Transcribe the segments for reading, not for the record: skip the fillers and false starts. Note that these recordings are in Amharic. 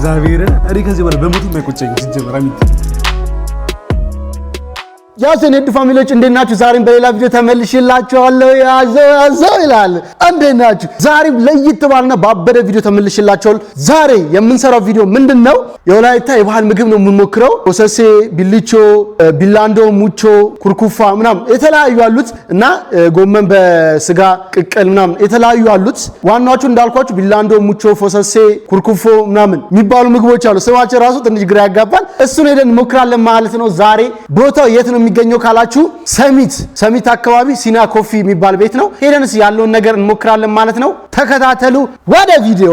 እግዚአብሔር እሪ ከዚህ በኋላ በሞት የማይቆጨኝ ሲጀመር አሚት ያሰነድ ፋሚሊዎች እንዴት ናችሁ? ዛሬም በሌላ ቪዲዮ ተመልሼላችኋለሁ። ያዘው ይላል እንዴት ናችሁ? ዛሬም ለየት ባለና ባበደ ቪዲዮ ተመልሼላችኋለሁ። ዛሬ የምንሰራው ቪዲዮ ምንድነው? የወላይታ የባህል ምግብ ነው የምንሞክረው። ወሰሴ፣ ቢልቾ፣ ቢላንዶ፣ ሙቾ፣ ኩርኩፋ ምናምን የተለያዩ አሉት እና ጎመን በስጋ ቅቅል ምናምን የተለያዩ አሉት። ዋናዎቹ እንዳልኳችሁ ቢላንዶ፣ ሙቾ፣ ፎሰሴ፣ ኩርኩፎ ምናምን የሚባሉ ምግቦች አሉ። ስማቸው ራሱ ትንሽ ግራ ያጋባል። እሱን ሄደን እንሞክራለን ማለት ነው። ዛሬ ቦታው የት ነው የሚገኘው ካላችሁ ሰሚት አካባቢ ሲና ኮፊ የሚባል ቤት ነው። ሄደንስ ያለውን ነገር እንሞክራለን ማለት ነው። ተከታተሉ። ወደ ቪዲዮ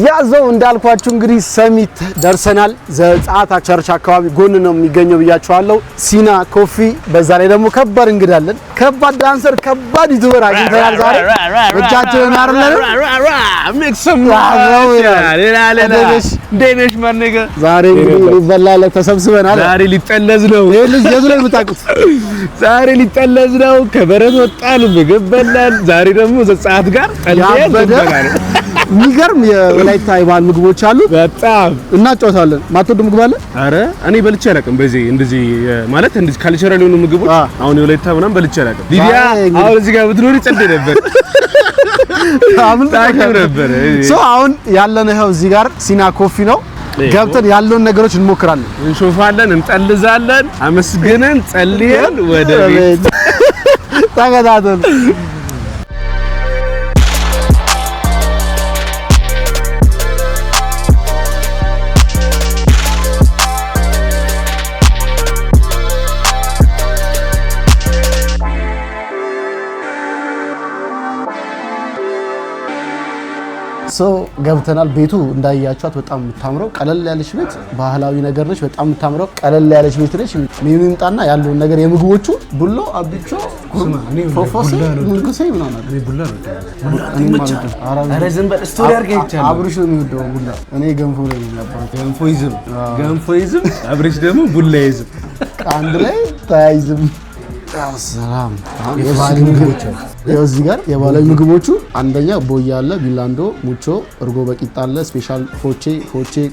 ያዘው እንዳልኳችሁ እንግዲህ ሰሚት ደርሰናል። ዘጻታ ቸርች አካባቢ ጎን ነው የሚገኘው ብያችኋለሁ። ሲና ኮፊ። በዛ ላይ ደግሞ ከባድ እንግዳለን። ከባድ ዳንሰር፣ ከባድ ዩቲዩበር አግኝተናል ዛሬ። ብቻችንን አይደለም ሚክስም ዴኔሽ ማነገ ዛሬ እንግዲህ ይበላል ተሰብስበናል። ዛሬ ሊጠለዝ ነው። ልጅ የዙለ የምታውቁት ዛሬ ሊጠለዝ ነው። ከበረት ወጣን፣ ምግብ በላን። ዛሬ ደግሞ ዘጻት ጋር የሚገርም የወላይታ የባህል ምግቦች አሉ። በጣም እናጫወታለን። ማትወዱ ምግብ አለ? አረ እኔ በልቼ አላውቅም። በዚህ እንደዚህ ማለት እንደዚህ ካልቸራል የሆኑ ምግቦች አሁን የወላይታ ምናምን በልቼ አላውቅም። ሊዲያ አሁን እዚህ ጋር ብትኖሪ ጸዴ ነበር። አሁን ያለነው ይኸው እዚህ ጋር ሲና ኮፊ ነው። ገብተን ያለውን ነገሮች እንሞክራለን፣ እንሾፋለን፣ እንጠልዛለን፣ አመስግነን ጸልየን ወደ ቤት ተከታተሉ። ገብተናል። ቤቱ እንዳያችኋት በጣም የምታምረው ቀለል ያለች ቤት፣ ባህላዊ ነገር ነች። በጣም የምታምረው ቀለል ያለች ቤት ነች። ሜኑ ይምጣና ያለውን ነገር የምግቦቹ ቡሎ፣ አብቾ፣ ፎፎሴ፣ ሙንኩሴ ምናምን እኔ ቡላ ነው። አረ ዝም በል ስቶሪ አድርገህ ይቻላል። አብርሽ ነው የሚወደው ቡላ። እኔ ገንፎ ነው የሚያባው። ገንፎይዝም አብርሽ ደግሞ ቡላይዝም አንድ ላይ ተያይዝም። ሰላም የባህል ምግቦች እዚህ ጋር የባህላዊ ምግቦቹ አንደኛ ቦያ አለ፣ ቢላንዶ፣ ሙቾ፣ እርጎ በቂጣ አለ፣ ስፔሻል ፎቼ፣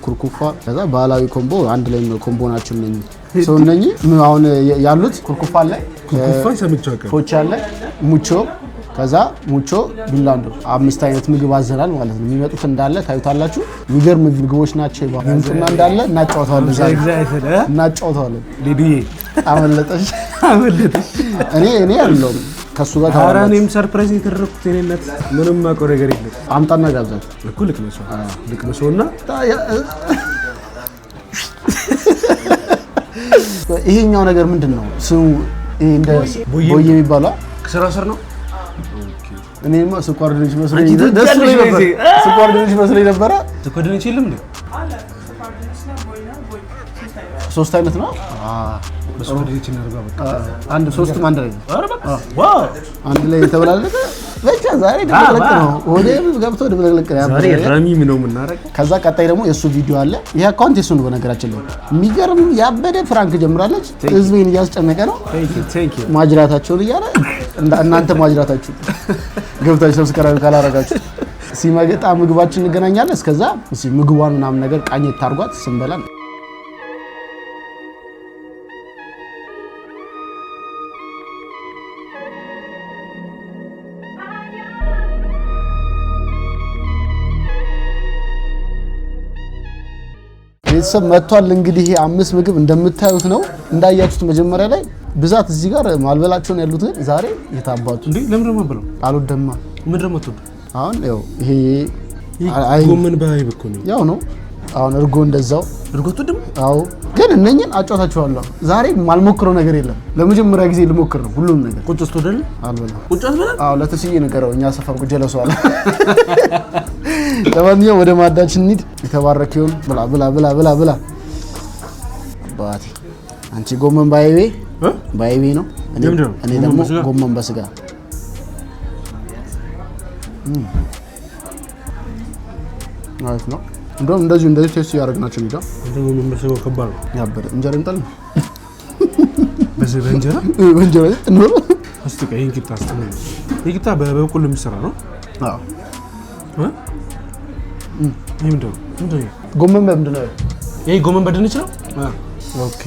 ኩርኩፋ። ከዛ ባህላዊ ኮምቦ አንድ ላይ ነው። ኮምቦ ናቸው እነኚህ። እነኚህ አሁን ያሉት ኩርኩፋ አለ፣ ፎቼ አለ፣ ሙቾ፣ ከዛ ሙቾ፣ ቢላንዶ 5 አይነት ምግብ አዘናል ማለት ነው። የሚመጡት እንዳለ ታዩታላችሁ። የሚገርም ምግቦች ናቸው። ይምጡና እንዳለ እናጫወታለን። ሊዲዬ አመለጠሽ እኔ ያለው ከሱ ጋር ታወራ። እኔም ሰርፕራይዝ የተደረኩት የኔነት ምንም ማቆ ነገር የለም። አምጣና ጋብዛት እኮ ልክ ነው ሰውና ይሄኛው ነገር ምንድነው ስሙ? ይሄ እንደ ቦዬ የሚባለው ስራ ስር ነው። እኔማ ስኳር ድንች መስሎኝ ነበር። ስኳር ድንች መስሎኝ ነበር። ስኳር ድንች የለም እንዴ? ሶስት አይነት ነው። በስኳር ድንች እናርጋ በቃ አንድ ሶስቱም አንድ ላይ ነው። አረ በቃ ዋው አንድ ላይ የተበላለቀ በቃ ዛሬ ድብልቅ ነው። ወዴም ገብቶ ድብልቅ ነው። ዛሬ ራሚም ነው የምናረጋው። ከዛ ቀጣይ ደግሞ የሱ ቪዲዮ አለ። ይሄ አካውንት የሱ ነው በነገራችን ላይ። የሚገርም ያበደ ፍራንክ ጀምራለች። ህዝቤን እያስጨነቀ ነው። ቴንክ ዩ ማጅራታቸውን እያለ እናንተ ማጅራታችሁ ገብታችሁ ሰብስክራይብ ካላረጋችሁ ሲመገጣ ምግባችን እንገናኛለን። እስከዛ ምግቧን ምናምን ነገር ቃኘት ታርጓት ስንበላ ቤተሰብ መጥቷል። እንግዲህ ይሄ 5 ምግብ እንደምታዩት ነው። እንዳያችሁት መጀመሪያ ላይ ብዛት እዚህ ጋር ማልበላቸውን ያሉት ግን ዛሬ የታባቱ እንዴ ለምን ነው ማበለው? አልወደማ ምን ደሞ ተወደ? አሁን ያው ይሄ ጎመን በአይብ እኮ ነው ያው ነው። አሁን እርጎ እንደዛው እርጎ ተደም። አዎ ግን እነኝን አጫውታችኋለሁ። ዛሬ ማልሞክረው ነገር የለም። ለመጀመሪያ ጊዜ ልሞክር ነው ሁሉም ነገር። ቁጭስ ተወደለ አልበላም። ቁጭስ በላ። አዎ ለተስዬ ነገረው። እኛ ሰፈር ቁጭ ለሷል። ለማንኛውም ወደ ማዳችን እንሂድ። የተባረከውን ብላ አባቴ። አንቺ ጎመን ባይቤ ነው። እኔ ደግሞ ጎመን በስጋ አሪፍ ነው። እንደውም እንደዚህ ቴስት ያደርግናቸው እንጃ። እንደውም መመሰው ከባድ ነው። ያበደ እንጀራ እንጣል በዚህ በእንጀራ እንበል እስቲ ቀይን ቂጣ አስተምር። ይቂጣ በበቆሎ የሚሰራ ነው። አዎ ምንድነው ጎመን በምንድን ነው? ይሄ ጎመን በድንች ነው። ኦኬ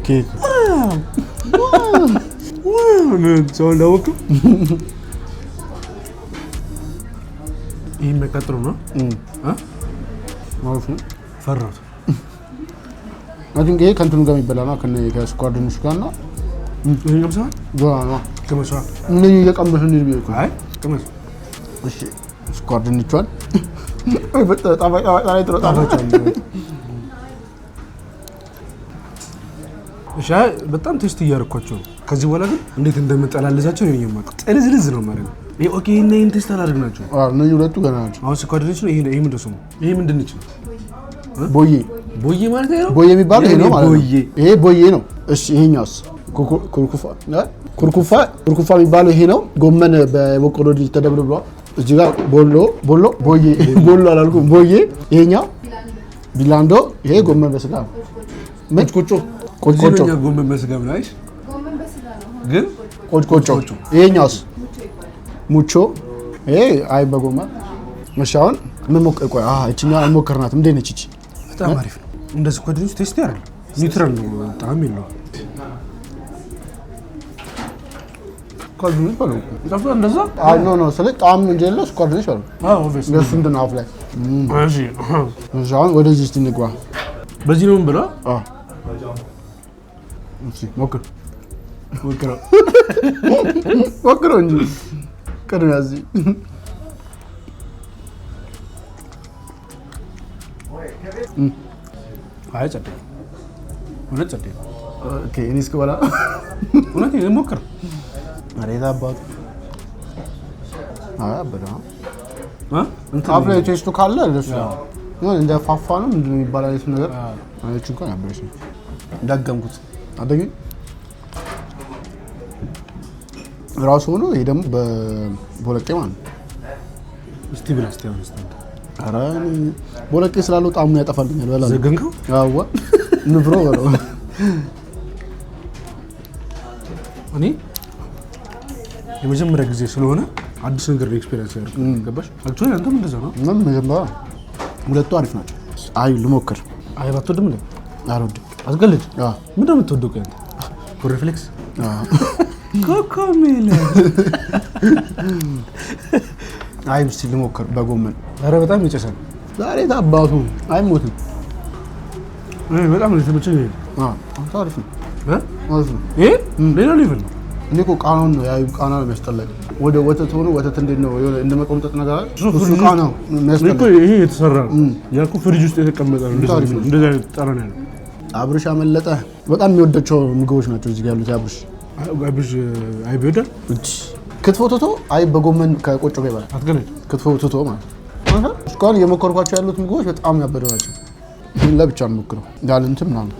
ኬክ ሰው ለወቁ ይሄ መቀጥሩ ነው። ማለት ነው ፈራሁት። አሁን ይሄ ከእንትኑ ጋር የሚበላ ነው ከስኳር ድንች ጋር እና ይሄ ነው ጋር ከመሷ ምን እየቀመሰን ነው ቢልኩ አይ ከመሷ እሺ ስኳር ድንቿን አይ በጣም እሺ በጣም ቴስት እያደረኳቸው ነው። ከዚህ በኋላ ግን እንዴት እንደምጠላልዛቸው ነው የማውቀው። ጥልዝልዝ ነው ማለት ነው። ይሄ ኦኬ እና ይሄን ቴስት አላደርግናቸው። እነዚህ ሁለቱ ገና ናቸው። አሁን ስኳር ድንች ነው። ይሄ ምንድን ነው ስሙ? ይሄ ምንድን ነው? ቦዬ ቦዬ ማለት ነው። ቦዬ የሚባለው ይሄ ነው ማለት ነው። ቦዬ ይሄ ቦዬ ነው። እሺ ይሄኛውስ ኩርኩፋ የሚባለው ይሄ ነው። ጎመን በበቆሎ ድንች ተደብልብሏል። እዚህ ጋር ቦሎ አላልኩም። ቦዬ ይሄኛው ቢላንዶ። ይሄ ጎመን በስጋ ነው። ቆጮ ጎመን በስጋ ነው። አይሽ ግን ቆጮ። ይሄኛውስ ሙቾ። ይሄ አይ በጎመን መሻውን ምን ሞከር ቆይ እቺኛው አልሞከርናት። እንዴት ነች እቺ? በጣም አሪፍ ነው። እንደዚህ እኮ ድንች ቴስት ያለው ኒውትራል ነው። በጣም ይለው ኮድንች ባለው ታፋ እንደዛ ኖ ስለ ጣም እንጂ የለ ስኳር ድንች አሉ። ኦብቪየስሊ ለሱ እንደ አፍ ላይ እሺ እዛውን ወደዚህ እስቲ እንግባ። በዚህ ነው የምንበላው። እሺ ሞክር እንጂ ቅድሚያ እዚህ አይ ጸዴ እውነት ጸዴ። ኦኬ እኔ እስከበላ እውነት ሞክር። አሬታ አባቱ አበዳ እንትን አፍ ላይ ቴስቱ ካለ ደስ ነው። እንደ ፋፋ ነው ምንድን ነው የሚባለው አይነት ነገር አይቼ እንኳን ያበረሽ እንዳገምኩት አደግ ራሱ ሆኖ ይሄ ደግሞ በቦለቄ ማለት ነው። እስቲ ብላ እስቲ አሁን እስቲ ኧረ ቦለቄ ስላለው ጣዕሙን ያጠፋልኛል። በላ ዘገንከው? አዎ ንፍሮ በለው። እኔ የመጀመሪያ ጊዜ ስለሆነ አዲስ ነገር ኤክስፒሪየንስ ያደርኩ ገባሽ? አክቹዋሊ አንተም እንደዛ ነው። ምን መጀመሪያ ሁለቱ አሪፍ ናቸው። አይ ልሞክር። አይ ባትወድም እንዴ? አልወድም። አትገልድ። ምንድን ነው የምትወደው? ቆይ አንተ ኮሬፍሌክስ ኮኮሜላ አይ ብቻ ልሞክር በጎመን። ኧረ በጣም ይጨሳል ዛሬ ታባቱ አይሞትም። በጣም ነው የተመቸኝ። አሪፍ ነው። ማለት ነው ይሄ ሌላ ሌቭል ነው። እኔ እኮ ቃናውን ነው ያዩ ቃና ነው የሚያስጠላኝ። ወደ ወተት ሆኖ ወተት እንዴት ነው የሆነ እንደ መቆምጠጥ ነገር እሱ ቃናው የሚያስጠላኝ እኮ ይሄ የተሰራ ነው ያልኩ ፍሪጅ ውስጥ የተቀመጠ ነው። እንደዛ ጠረን ያለው አብርሽ አመለጠ። በጣም የሚወዳቸው ምግቦች ናቸው እዚህ ጋር ያሉት። አብርሽ አይብ ይወዳል። ክትፎ ትቶ አይብ በጎመን ከቆጮ ጋር ይበላል። አትገለድ። ክትፎ ትቶ ማለት ነው። እስካሁን የሞከርኳቸው ያሉት ምግቦች በጣም ያበደ ናቸው። ግን ለብቻ እንሞክረው እንዳልንትም ምናምን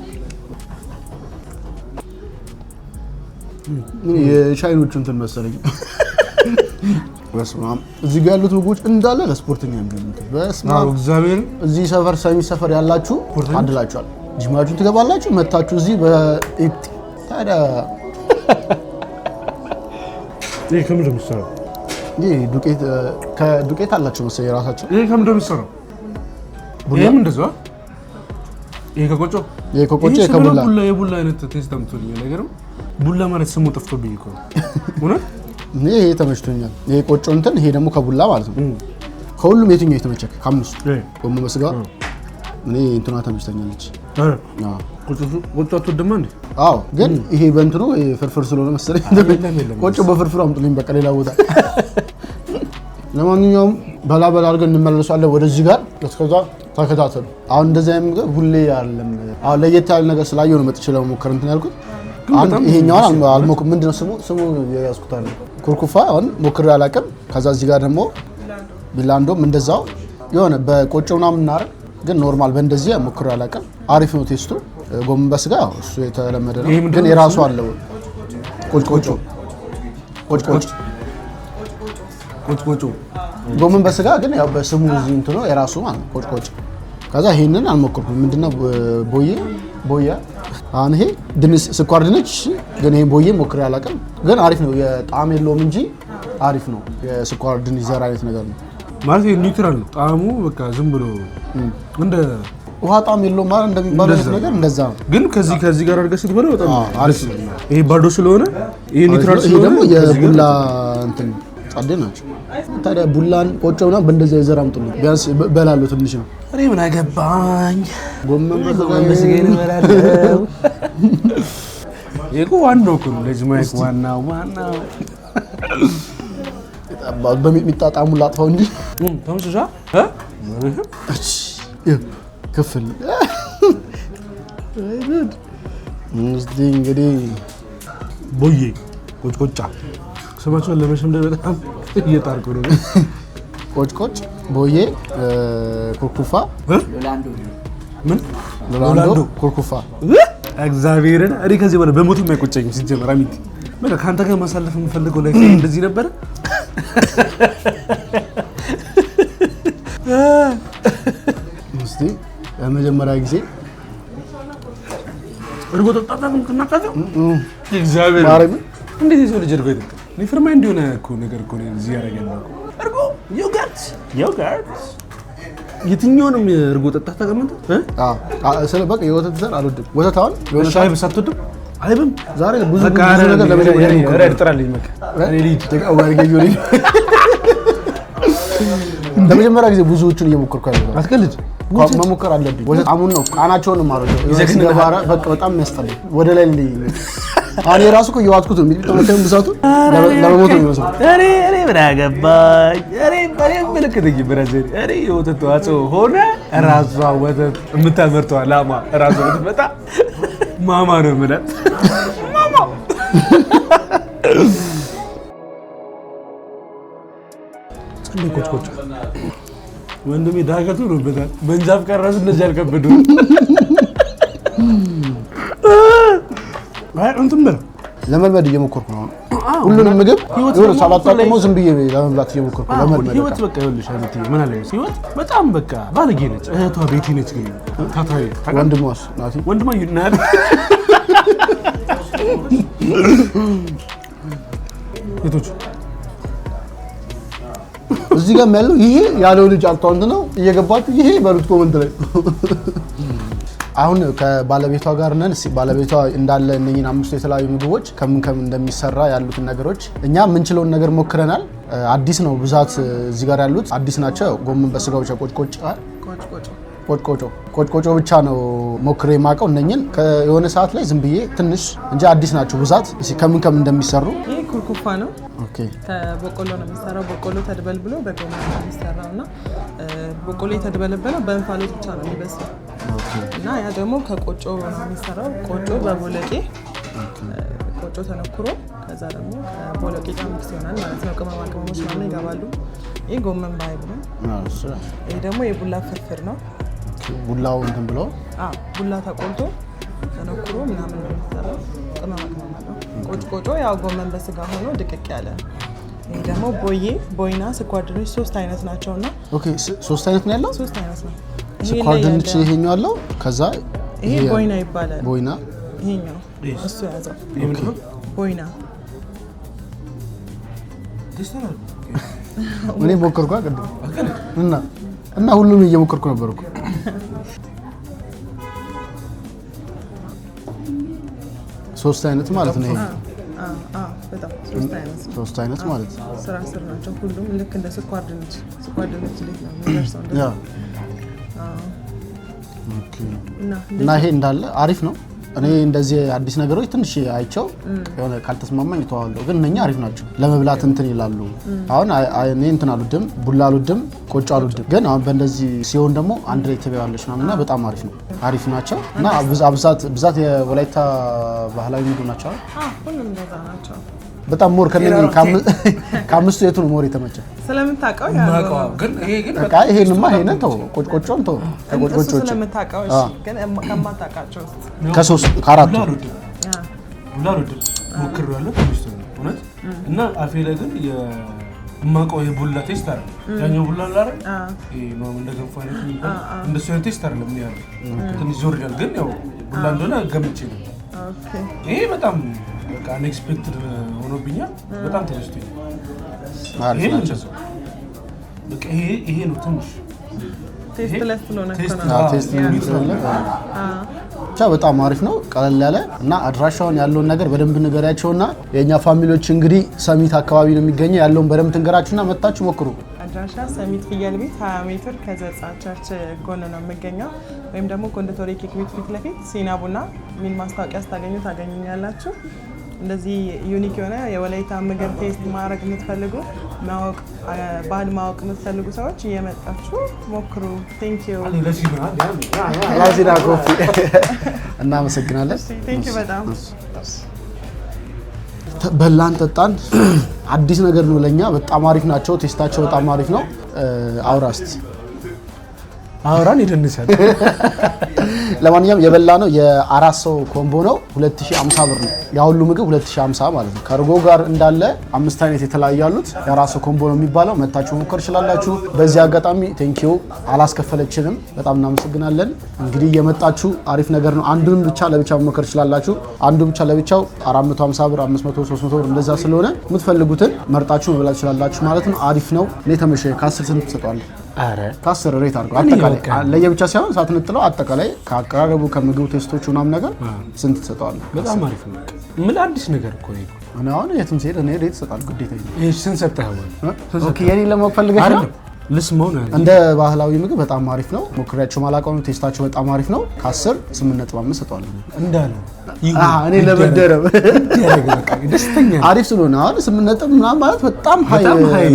የቻይኖቹ እንትን መሰለኝ። በስመ አብ እዚህ ጋር ያሉት ምግቦች እንዳለ ለስፖርተኛ የሚሆኑት። በስመ አብ እግዚአብሔር። እዚህ ሰፈር ሰሚ ሰፈር ያላችሁ አድላችኋል። ጂማችሁን ትገባላችሁ መታችሁ እዚህ በኢት ታዲያ ይሄ ከምንድን ነው የሚሰራው? ይሄ ዱቄት ከዱቄት አላቸው መሰለኝ የራሳቸው። ይሄ ከምንድን ነው የሚሰራው? ይሄም እንደዛ ይሄ ከቆጮ ከቡላ የቡላ አይነት ቴስት አምጥቶልኛል። ነገር ቡላ ማለት ስሙ ጠፍቶብኝ እኮ እውነት። ይሄ ተመችቶኛል። ይሄ ቆጮ እንትን፣ ይሄ ደግሞ ከቡላ ማለት ነው። ከሁሉም የትኛው የተመቸክ? ከአምስቱ ጎመን በስጋ እኔ እንትና ተመችቶኛለች። ቆጮ አትወድማ እንዴ? አዎ፣ ግን ይሄ በእንትኑ ፍርፍር ስለሆነ መሰለኝ ቆጮ በፍርፍሩ አምጡልኝ በቃ ሌላ ቦታ። ለማንኛውም በላ አድርገን እንመለሳለን ወደዚህ ጋር። እስከዛ ተከታተሉ። አሁን እንደዚህ አይነት ምግብ ሁሌ አይደለም። አሁን ለየት ያለ ነገር ስላየው ነው መጥቼ ለመሞከር እንትን ያልኩት። ይሄኛውን አልሞክርም። ምንድነው ስሙ ያስኩት አለ ኩርኩፋ። አሁን ሞክሬ አላውቅም። ከዛ እዚህ ጋር ደግሞ ቢላንዶም እንደዛው የሆነ በቆጮ ምናምን እናረግ፣ ግን ኖርማል በእንደዚህ ሞክሬ አላውቅም። አሪፍ ነው ቴስቱ። ጎመን በስጋ እሱ የተለመደ ነው፣ ግን የራሱ አለው። ቆጮ ጎመን በስጋ ግን ያው በስሙ እዚህ እንትኑ የራሱ ማለት ነው ቆጭ። ከዛ ይሄንን አልሞከርኩም። ምንድነው ቦያ። አሁን ይሄ ድንች ስኳር ድንች፣ ግን ይሄ ቦዬ ሞክሬ አላውቅም። ግን አሪፍ ነው። የጣዕም የለውም እንጂ አሪፍ ነው። የስኳር ድንች ዘር አይነት ነገር ነው። ማለት ኒውትራል ነው ጣዕሙ በቃ ዝም ብሎ እንደ ውሃ ጣዕም የለውም ማለት እንደሚባለው ነገር እንደዛ ነው። ግን ከዚህ ጋር አድርገህ ስትበላው በጣም አሪፍ ነው። ይሄ ባዶ ስለሆነ ይሄ ኒውትራል ስለሆነ ደግሞ የቡላ እንትን ጻዴ ናቸው። ታዲያ ቡላን ቆጮ ምናምን በእንደዛ የዘር አምጡልኝ ቢያንስ በላሉ ትንሽ ነው። እኔ ምን አገባኝ ጎመን በስጋዬ እበላለሁ። ይሄ ዋናው እኮ ነው ለዚህ ማይክ ዋናው በሚጥሚጣ ጣዕሙ ላጥፋው እንጂ ተምስሻ ክፍል እንግዲህ ቦዬ ቆጭቆጫ ስማቸውን ለመሸምደድ በጣም እየጣርኩ ነው። ቆጭቆጭ ቦዬ ኩርኩፋ ሎላንዶ ኩርኩፋ እግዚአብሔርን እኔ ከዚህ በኋላ በሞት የማይቆጨኝም ሲጀመር አሚቲ በቃ ካንተ ጋር ማሳለፍ የምፈልገው ላይ እንደዚህ ነበር። እስቲ ለመጀመሪያ ጊዜ እርጎ ተጣጣ ምንተናቀቀው እግዚአብሔር ማረም እንዴት ይዞ ልጅ እርጎ ይጠጣ ሊፈርማ እንዲሆነ እኮ ነገር እኮ ነው እዚህ ያደርጋል። እርጎ ዮጋርት የትኛውንም እርጎ ጠጣ ተቀመጠ ስለ በቃ የወተት ዘር አልወድም። ወተት አሁን የሆነ ሻይ በሳትወድም አይብም ዛሬ ብዙ ነገር ለመጀመሪያ ነው ያጥራልኝ መከ እኔ ልጅ ለመጀመሪያ ጊዜ ብዙዎቹን እየሞከርኩ አይደለም። አትቀልድ መሞከር አለብኝ። ወተት አሙን ነው ቃናቸውን ማለት ነው። በቃ በጣም የሚያስጠላኝ ወደ ላይ አኔ ራሱ እኮ እየዋጥኩት ነው የሚጠመተም ብዛቱ ለመሞት ነው የሚመስለው። እኔ ምን አገባኝ እኔ ምልክትኝ ብራዘር እኔ የወተት ተዋጽኦ ሆነ ራሷ ወተት የምታመርተው ላማ ራሷ ብትመጣ ማማ ነው የምላት ማማ ጸልይ ቆጭቆጭ ወንድሜ ዳገቱ ነው በታል መንጃፍ ቀራሱ እንደዚህ አልከበዱ እንትን በለው ለመልመድ እየሞከርኩ ነው። ሁሉንም ምግብ ይሁን ሳላጣጥመው ዝም ብዬ ለመብላት እየሞከርኩ ለመልመድ ህይወት በቃ ይኸውልሽ አንተ ምን አለ ህይወት በጣም በቃ ባለጌ ነች። እህቷ ቤቲ ነች ግን ታታሪ ወንድሟስ ናቲ ወንድሟ ይናል እቶች እዚህ ጋር ያለው ይሄ ያለው ልጅ አልቷንት ነው እየገባችሁ ይሄ በሉት ኮሜንት ላይ አሁን ከባለቤቷ ጋር ነን። ባለቤቷ እንዳለ እነኚህን አምስቱ የተለያዩ ምግቦች ከምን እንደሚሰራ ያሉትን ነገሮች እኛ የምንችለውን ነገር ሞክረናል። አዲስ ነው ብዛት እዚህ ጋር ያሉት አዲስ ናቸው። ጎመን በስጋው ቆጭቆጮ ብቻ ነው ሞክሬ የማውቀው። እነኚህን የሆነ ሰዓት ላይ ዝም ብዬ ትንሽ እንጂ አዲስ ናቸው ብዛት ከምን እንደሚሰሩ። ይሄ ኩርኩፋ ነው። ኦኬ ከበቆሎ ነው የሚሰራው። በቆሎ ተድበልብሎ በጎመን ነው የሚሰራውና በቆሎ የተድበለበለው በእንፋሎት ብቻ ነው የሚበስለው። እና ያ ደግሞ ከቆጮ ነው የሚሰራው። ቆጮ በቦለቄ ቆጮ ተነክሮ ከዛ ደግሞ ከቦለቄ ጋር ሚክስ ይሆናል ማለት ነው። ቅመማ ቅመሞች ምናምን ይገባሉ። ይሄ ጎመን ባይብ ነው። ይሄ ደግሞ የቡላ ፍርፍር ነው። ቡላው እንትን ብሎ ቡላ ተቆልቶ ተነክሮ ምናምን ነው የሚሰራው። ቅመማ ቅመም አለው። ቆጭቆጮ ያው ጎመን በስጋ ሆኖ ድቅቅ ያለ። ይሄ ደግሞ ቦይና ስኳር ድንች ሶስት አይነት ናቸውና ኦኬ ሶስት አይነት ነው ያለው። ሶስት አይነት ነው። ስኳር ድንች ይሄኛው አለው። ከዛ ይሄ ቦይና ይባላል። ቦይና ይሄኛው እሱ ያዘው ቦይና እኔ ሞከርኩ አይደል እና ሁሉም እየሞከርኩ ነበር እኮ ሶስት አይነት ማለት ነው። ይሄ በጣም ሶስት አይነት ማለት ስራ ናቸው ሁሉም ልክ እንደ ስኳር ድንች ልክ ነው የሚደርሰው እንደ ኦኬ እና ይሄ እንዳለ አሪፍ ነው። እኔ እንደዚህ አዲስ ነገሮች ትንሽ አይቸው የሆነ ካልተስማማኝ ተዋለሁ፣ ግን እነኛ አሪፍ ናቸው ለመብላት እንትን ይላሉ። አሁን እኔ እንትን አልወድም፣ ቡላ አልወድም፣ ቆጮ አልወድም፣ ግን አሁን በእንደዚህ ሲሆን ደግሞ አንድ ላይ ትበያለሽ ምናምንና በጣም አሪፍ ናቸው። እና ብዛት የወላይታ ባህላዊ ምግብ ናቸው። ሁሉም እንደዛ ናቸው። በጣም ሞር ከአምስቱ የቱ ነው ሞር የተመቸ? ስለምታውቀው ግን በቃ ይሄንማ ይሄን ተው ቆጭቆጮን ተው ከቆጭቆጮች ስለምታውቀው እሺ። ግን ከማታውቃቸው ከሶስት ከአራቱ ሞክሬዋለሁ እውነት። እና አፌ ላይ ግን የማውቀው የቡላ ቴስት አለ። ያኛው ቡላ አለ ይሄ ነው እንደ ገንፎ አይነት እንደሱ አይነት ቴስት አለ። ምን ያለው ትንሽ ዞር ይላል፣ ግን ያው ቡላ እንደሆነ ገምቼ ነው። ኦኬ ይሄ በጣም በቃ አንኤክስፔክትድ ሆኖብኛል። በጣም ተደስቶኛል። አሪፍ ናቸው። በቃ ይሄ ነው ትንሽ ቴስትለስ ስለሆነ ቴስት ብቻ በጣም አሪፍ ነው። ቀለል ያለ እና አድራሻውን ያለውን ነገር በደንብ ንገሪያቸውና የኛ ፋሚሊዎች እንግዲህ ሰሚት አካባቢ ነው የሚገኘው ያለውን በደንብ ትንገራችሁና መጣችሁ ሞክሩ። አድራሻ ሰሚት ፍየል ቤት 20 ሜትር ከዘጻ ቸርች ጎን ነው የሚገኘው። ወይም ደግሞ ኮንዲቶሪ ኬክ ቤት ፊት ለፊት ሲና ቡና ሚል ማስታወቂያ ታገኙኛላችሁ። እንደዚህ ዩኒክ የሆነ የወላይታ ምግብ ቴስት ማድረግ የምትፈልጉ ባህል ማወቅ የምትፈልጉ ሰዎች እየመጣችሁ ሞክሩ። ቴንክ ዩ ላዚና ኮፊ እናመሰግናለን። ቴንክ ዩ በጣም በላን ጠጣን። አዲስ ነገር ነው ለኛ። በጣም አሪፍ ናቸው። ቴስታቸው በጣም አሪፍ ነው። አውራስት አውራን ይደንሳል። ለማንኛውም የበላ ነው የአራት ሰው ኮምቦ ነው 2050 ብር ነው። ያ ሁሉ ምግብ 2050 ማለት ነው። ከርጎ ጋር እንዳለ 5 አይነት የተለያዩ አሉት። የአራት ሰው ኮምቦ ነው የሚባለው። መታችሁ ሞከር ይችላልላችሁ። በዚህ አጋጣሚ ቴንክ ዩ አላስከፈለችንም። በጣም እናመሰግናለን። እንግዲህ የመጣችሁ አሪፍ ነገር ነው። አንዱን ብቻ ለብቻ መሞከር ይችላልላችሁ። አንዱ ብቻ ለብቻው 450 ብር 500 300 ብር እንደዛ ስለሆነ የምትፈልጉትን መርጣችሁ መብላት ይችላልላችሁ ማለት ነው። አሪፍ ነው። እኔ ተመሸ ከ10 ስንት ትሰጣለህ? አረ ከ10 ሬት አድርገው አጠቃላይ ለየብቻ ሳይሆን ሳትነጥለው አጠቃላይ ከአቀራረቡ ከምግቡ ቴስቶቹ ምናምን ነገር ስንት ትሰጠዋለህ? በጣም አሪፍ ነው። ምን አዲስ ነገር እኮ ነው። እኔ አሁን የትም ስሄድ እኔ ሬት እሰጣለሁ ግዴታ ነው። እሺ ስንት ሰጠኸው? ኦኬ የኔ ለማወቅ ፈልገሽ ነው? ልስመው ነው። እንደ ባህላዊ ምግብ በጣም አሪፍ ነው። ሞክሬያቸው ማላውቀው ነው። ቴስታቸው በጣም አሪፍ ነው። ከ10 8.5 ሰጠዋለሁ እንዳለው እኔ ለመደረብ ደስተኛ አሪፍ ስለሆነ አሁን 8 ምናምን ማለት በጣም ሃይ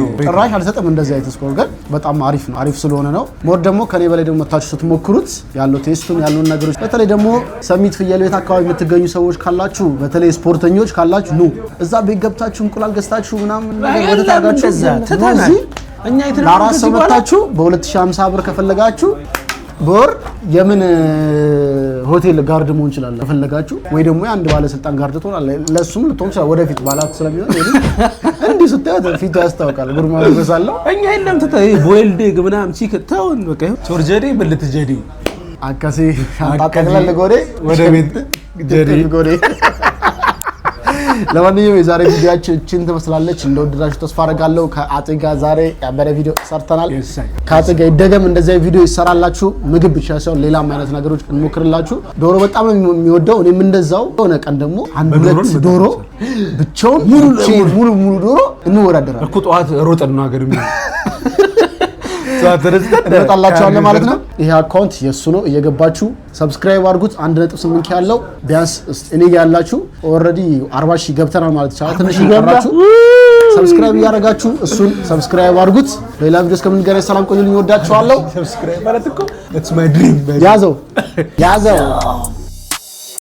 ነው። ጭራሽ አልሰጠም እንደዚህ አይነት ስኮር ግን በጣም አሪፍ ነው። አሪፍ ስለሆነ ነው። ሞር ደግሞ ከኔ በላይ ደግሞ መታችሁ ስትሞክሩት ያለው ቴስቱን ያሉን ነገሮች በተለይ ደግሞ ሰሚት ፍየል ቤት አካባቢ የምትገኙ ሰዎች ካላችሁ በተለይ ስፖርተኞች ካላችሁ ኑ እዛ ቤት ገብታችሁ እንቁላል ገዝታችሁ ምናምን ነገር ወደ ታጋችሁ እዚህ እኛ ለአራት ሰው መታችሁ በ2050 ብር ከፈለጋችሁ ቦር የምን ሆቴል ጋርድ መሆን ይችላል ከፈለጋችሁ ወይ ደግሞ አንድ ባለስልጣን ጋርድ ትሆናለህ። ለሱም ልትሆን ይችላል ወደፊት ባላት ስለሚሆን እንዲህ ስታዩት ፊቱ ያስታውቃል። ጉርማ በሳለው እኛ የለም ተታይ ቦይልድ ምናምን ሲከታውን በቃ ቾርጀዴ ብልት ጀዴ አካሴ አጣቀላለ ጎዴ ወደ ቤት ጀዴ ጎዴ። ለማንኛውም የዛሬ ቪዲዮአችን እቺን ትመስላለች። እንደወደዳችሁ ተስፋ አደርጋለሁ። ከአጤ ጋር ዛሬ ያበረ ቪዲዮ ሰርተናል። ከአጤ ጋር ይደገም እንደዚህ ቪዲዮ ይሰራላችሁ። ምግብ ብቻ ሳይሆን ሌላም አይነት ነገሮች እንሞክርላችሁ። ዶሮ በጣም ነው የሚወደው። እኔም እንደዛው ሆነ ቀን ደግሞ አንድ ሁለት ዶሮ ብቻውን ሙሉ ዶሮ እንወዳደራለን እኮ ጠዋት ሮጠን ነው ሀገር እንመጣላችኋለን ማለት ነው። ይሄ አካውንት የሱ ነው። እየገባችሁ ሰብስክራይብ አድርጉት። 1.8 ያለው ቢያንስ እኔ ጋር ያላችሁ ኦልሬዲ 40 ሺህ ገብተናል ማለት ይቻላል። ትንሽ ይቀራችሁ። ሰብስክራይብ እያደረጋችሁ እሱን ሰብስክራይብ አድርጉት። ሌላ ቪዲዮ እስከምንገናኝ ሰላም ቆዩልኝ። ወዳችኋለሁ። ሰብስክራይብ ማለት እኮ it's my dream ያዘው